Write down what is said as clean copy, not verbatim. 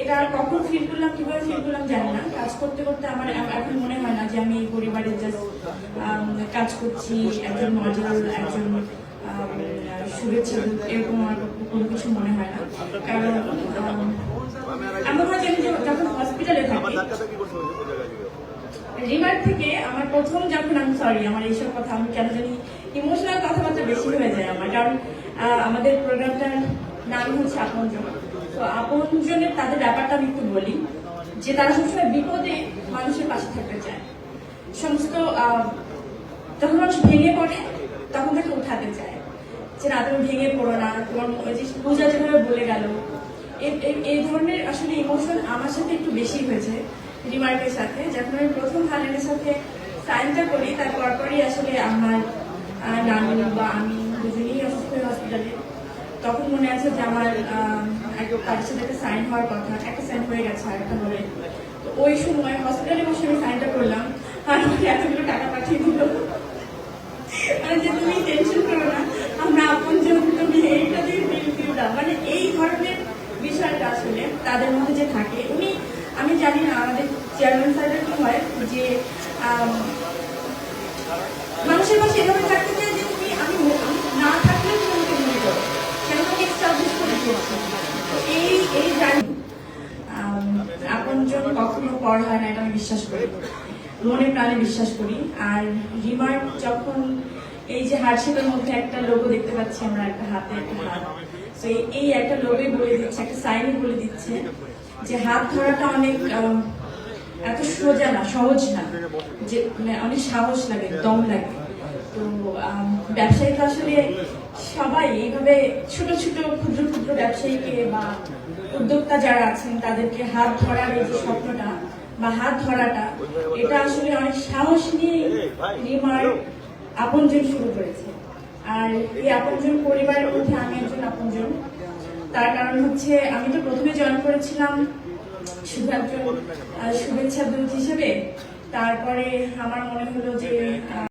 এটা কখন ফিল করলাম, কিভাবে ফিল করলাম জানি না। কাজ করতে করতে আমার এখন মনে হয় না যে আমি এই পরিবারে জাস্ট কাজ করছি, একজন মডেল, একজন শুভেচ্ছা দূত, এরকম আমার কোনো কিছু মনে হয় না। কারণ আমরা জানি যে যখন হসপিটালে থাকি, রিমার থেকে আমার প্রথম যখন আমি আমার এইসব কথা আমি কেন জানি ইমোশনাল কথাবার্তা বেশি হয়ে যায় আমার। কারণ আমাদের প্রোগ্রামটার নাম হচ্ছে আপনজন। তো আপনজনের তাদের ব্যাপারটা আমি একটু বলি যে তারা সবসময় বিপদে মানুষের পাশে থাকতে চায়। সমস্ত যখন মানুষ ভেঙে পড়ে তখন তাকে উঠাতে চায় যে না তুমি ভেঙে পড়ো না, তোমার পূজা যেভাবে বলে গেল, এই ধরনের আসলে ইমোশন আমার সাথে একটু বেশি হয়েছে রিমার্কের সাথে। যখন আমি প্রথম হালেনের সাথে সাইনটা করি তার পরপরই আসলে আমার নানু বা আমি দুজনেই অসুস্থ হয়ে হসপিটালে। তখন মনে আছে যে আমার তার সাথে একটা সাইন হওয়ার কথা, একটা সাইন হয়ে গেছে আর একটা হবে। তো ওই সময় হসপিটালে বসে আমি সাইনটা করলাম আর আমাকে এতগুলো টাকা পাঠিয়ে দিল যে তুমি টেনশন করো না, আমরা আপনজন, তুমি এইটা দিয়ে বিল দাও। মানে এই ধরনের বিষয়টা আসলে তাদের মধ্যে যে থাকে, উনি আমি জানি না আমাদের চেয়ারম্যান স্যারের কি হয় যে মানুষের পাশে এভাবে থাকতে চাই যে তুমি আমি না থাকলে তুমি আমাকে মনে করো, কেন তোমাকে এস্টাবলিশ করে দিয়েছি। এই জানি আপনজন কখনো পর হয় না, এটা আমি বিশ্বাস করি, মনে প্রাণে বিশ্বাস করি। আর রিমার্ক যখন এই যে হার্টশেপের মধ্যে একটা লোগো দেখতে পাচ্ছি আমরা, একটা হাতে একটা হাত, তো এই একটা লোগোই বলে দিচ্ছে, একটা সাইনই বলে দিচ্ছে যে হাত ধরাটা অনেক এত সোজা না, সহজ না, যে অনেক সাহস লাগে, দম লাগে। তো ব্যবসায়ীরা আসলে সবাই এইভাবে ছোট ছোট ক্ষুদ্র ক্ষুদ্র ব্যবসায়ীকে বা উদ্যোক্তা যারা আছেন তাদেরকে হাত ধরার এই যে স্বপ্নটা বা হাত ধরাটা, এটা আসলে অনেক সাহস নিয়ে রিমার আপনজন শুরু করেছে। আর এই আপনজন পরিবারের মধ্যে আমি একজন আপনজন। তার কারণ হচ্ছে আমি তো প্রথমে জয়েন করেছিলাম শুধু একজন শুভেচ্ছা দূত হিসেবে, তারপরে আমার মনে হলো যে